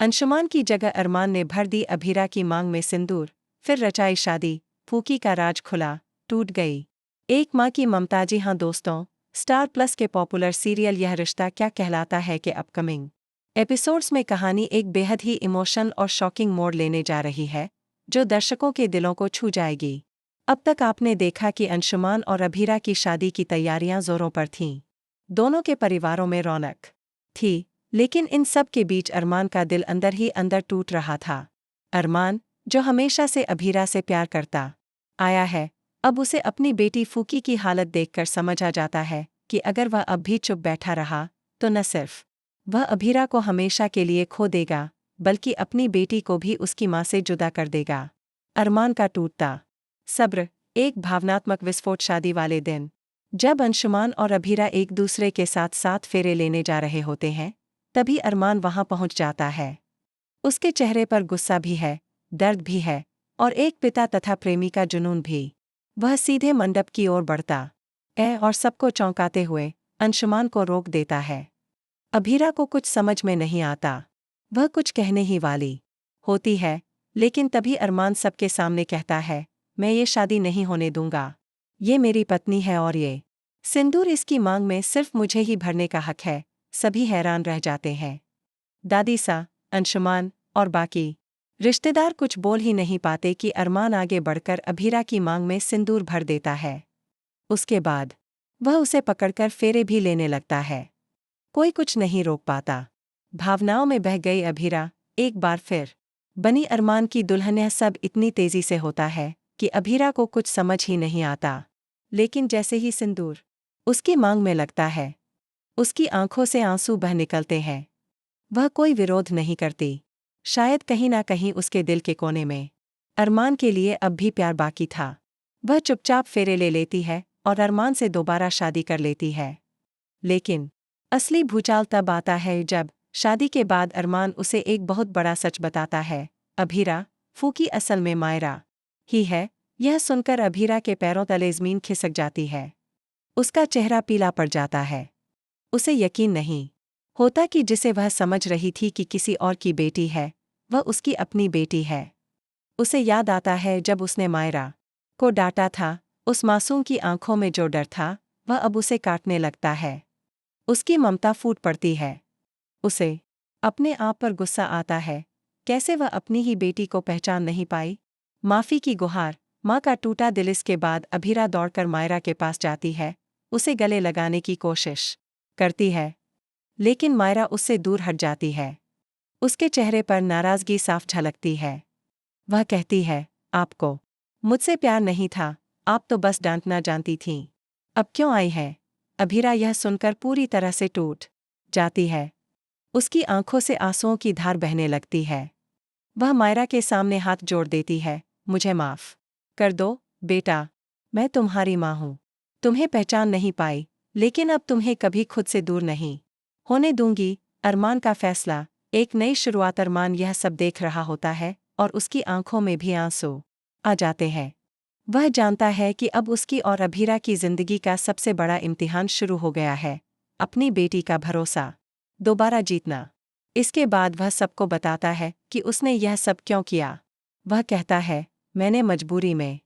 अंशुमान की जगह अरमान ने भर दी अभीरा की मांग में सिंदूर, फिर रचाई शादी, फूकी का राज खुला, टूट गई एक माँ की ममता। जी हाँ दोस्तों, स्टार प्लस के पॉपुलर सीरियल यह रिश्ता क्या कहलाता है के अपकमिंग एपिसोड्स में कहानी एक बेहद ही इमोशनल और शॉकिंग मोड़ लेने जा रही है, जो दर्शकों के दिलों को छू जाएगी। अब तक आपने देखा कि अंशुमान और अभीरा की शादी की तैयारियां जोरों पर थीं। दोनों के परिवारों में रौनक थी, लेकिन इन सब के बीच अरमान का दिल अंदर ही अंदर टूट रहा था। अरमान, जो हमेशा से अभीरा से प्यार करता आया है, अब उसे अपनी बेटी फूकी की हालत देखकर समझ आ जाता है कि अगर वह अब भी चुप बैठा रहा तो न सिर्फ वह अभीरा को हमेशा के लिए खो देगा, बल्कि अपनी बेटी को भी उसकी मां से जुदा कर देगा। अरमान का टूटता सब्र। एक भावनात्मक विस्फोट शादी वाले दिन, जब अंशुमान और अभीरा एक दूसरे के साथ साथ फेरे लेने जा रहे होते हैं, तभी अरमान वहां पहुंच जाता है। उसके चेहरे पर गुस्सा भी है, दर्द भी है, और एक पिता तथा प्रेमी का जुनून भी। वह सीधे मंडप की ओर बढ़ता और सबको चौंकाते हुए अंशुमान को रोक देता है। अभीरा को कुछ समझ में नहीं आता। वह कुछ कहने ही वाली होती है, लेकिन तभी अरमान सबके सामने कहता है, मैं ये शादी नहीं होने दूंगा। ये मेरी पत्नी है और ये सिंदूर इसकी मांग में सिर्फ मुझे ही भरने का हक है। सभी हैरान रह जाते हैं। दादी सा, अंशुमान और बाकी रिश्तेदार कुछ बोल ही नहीं पाते कि अरमान आगे बढ़कर अभीरा की मांग में सिंदूर भर देता है। उसके बाद वह उसे पकड़कर फेरे भी लेने लगता है। कोई कुछ नहीं रोक पाता। भावनाओं में बह गई अभीरा एक बार फिर बनी अरमान की दुल्हन। यह सब इतनी तेजी से होता है कि अभीरा को कुछ समझ ही नहीं आता। लेकिन जैसे ही सिंदूर उसकी मांग में लगता है, उसकी आंखों से आंसू बह निकलते हैं। वह कोई विरोध नहीं करती। शायद कहीं ना कहीं उसके दिल के कोने में अरमान के लिए अब भी प्यार बाकी था। वह चुपचाप फेरे ले लेती है और अरमान से दोबारा शादी कर लेती है। लेकिन असली भूचाल तब आता है जब शादी के बाद अरमान उसे एक बहुत बड़ा सच बताता है। अभीरा फूकी असल में मायरा ही है। यह सुनकर अभीरा के पैरों तले ज़मीन खिसक जाती है। उसका चेहरा पीला पड़ जाता है। उसे यकीन नहीं होता कि जिसे वह समझ रही थी कि किसी और की बेटी है, वह उसकी अपनी बेटी है। उसे याद आता है जब उसने मायरा को डांटा था। उस मासूम की आंखों में जो डर था, वह अब उसे काटने लगता है। उसकी ममता फूट पड़ती है। उसे अपने आप पर गुस्सा आता है। कैसे वह अपनी ही बेटी को पहचान नहीं पाई। माफ़ी की गुहार, माँ का टूटा दिल। इसके बाद अभीरा दौड़कर मायरा के पास जाती है, उसे गले लगाने की कोशिश करती है, लेकिन मायरा उससे दूर हट जाती है। उसके चेहरे पर नाराज़गी साफ झलकती है। वह कहती है, आपको मुझसे प्यार नहीं था, आप तो बस डांटना जानती थीं। अब क्यों आई है। अभीरा यह सुनकर पूरी तरह से टूट जाती है। उसकी आंखों से आंसुओं की धार बहने लगती है। वह मायरा के सामने हाथ जोड़ देती है, मुझे माफ़ कर दो बेटा, मैं तुम्हारी माँ हूँ। तुम्हें पहचान नहीं पाई, लेकिन अब तुम्हें कभी खुद से दूर नहीं होने दूंगी। अरमान का फैसला, एक नई शुरुआत। अरमान यह सब देख रहा होता है और उसकी आंखों में भी आंसू आ जाते हैं। वह जानता है कि अब उसकी और अभीरा की जिंदगी का सबसे बड़ा इम्तिहान शुरू हो गया है, अपनी बेटी का भरोसा दोबारा जीतना। इसके बाद वह सबको बताता है कि उसने यह सब क्यों किया। वह कहता है, मैंने मजबूरी में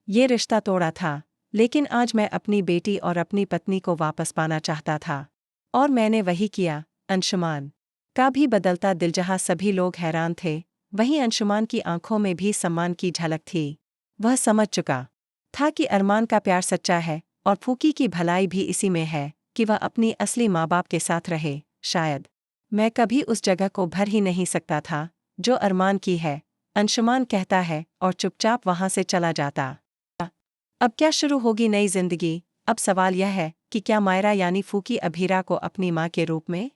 ये रिश्ता तोड़ा था, लेकिन आज मैं अपनी बेटी और अपनी पत्नी को वापस पाना चाहता था, और मैंने वही किया। अंशुमान का भी बदलता दिल। जहाँ सभी लोग हैरान थे, वहीं अंशुमान की आंखों में भी सम्मान की झलक थी। वह समझ चुका था कि अरमान का प्यार सच्चा है और फूकी की भलाई भी इसी में है कि वह अपनी असली माँ बाप के साथ रहे। शायद मैं कभी उस जगह को भर ही नहीं सकता था जो अरमान की है, अंशुमान कहता है और चुपचाप वहां से चला जाता। अब क्या शुरू होगी नई जिंदगी। अब सवाल यह है कि क्या मायरा यानी फूकी अभीरा को अपनी माँ के रूप में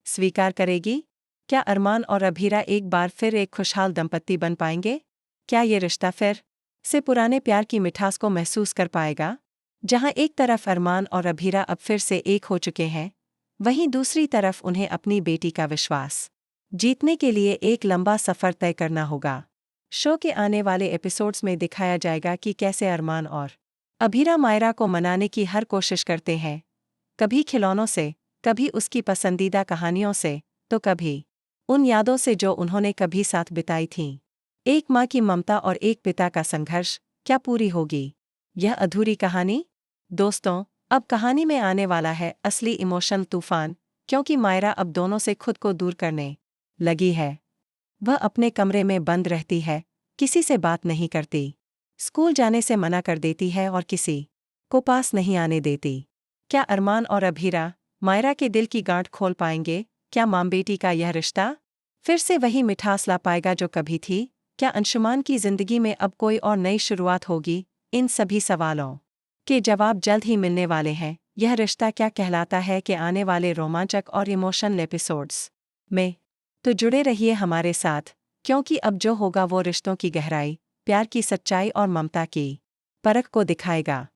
स्वीकार करेगी। क्या अरमान और अभीरा एक बार फिर एक खुशहाल दंपत्ति बन पाएंगे। क्या ये रिश्ता फिर से पुराने प्यार की मिठास को महसूस कर पाएगा। जहां एक तरफ अरमान और अभीरा अब फिर से एक हो चुके हैं, वहीं दूसरी तरफ उन्हें अपनी बेटी का विश्वास जीतने के लिए एक लंबा सफर तय करना होगा। शो के आने वाले एपिसोड्स में दिखाया जाएगा कि कैसे अरमान और अभीरा मायरा को मनाने की हर कोशिश करते हैं, कभी खिलौनों से, कभी उसकी पसंदीदा कहानियों से, तो कभी उन यादों से जो उन्होंने कभी साथ बिताई थीं। एक माँ की ममता और एक पिता का संघर्ष, क्या पूरी होगी यह अधूरी कहानी? दोस्तों, अब कहानी में आने वाला है असली इमोशनल तूफान, क्योंकि मायरा अब दोनों से खुद को दूर करने लगी है। वह अपने कमरे में बंद रहती है, किसी से बात नहीं करती, स्कूल जाने से मना कर देती है और किसी को पास नहीं आने देती। क्या अरमान और अभीरा मायरा के दिल की गांठ खोल पाएंगे? क्या माँ बेटी का यह रिश्ता फिर से वही मिठास ला पाएगा जो कभी थी? क्या अंशुमान की जिंदगी में अब कोई और नई शुरुआत होगी? इन सभी सवालों के जवाब जल्द ही मिलने वाले हैं। यह रिश्ता क्या कहलाता है कि आने वाले रोमांचक और इमोशनल एपिसोड्स में तो जुड़े रहिए हमारे साथ, क्योंकि अब जो होगा वो रिश्तों की गहराई, प्यार की सच्चाई और ममता की परख को दिखाएगा।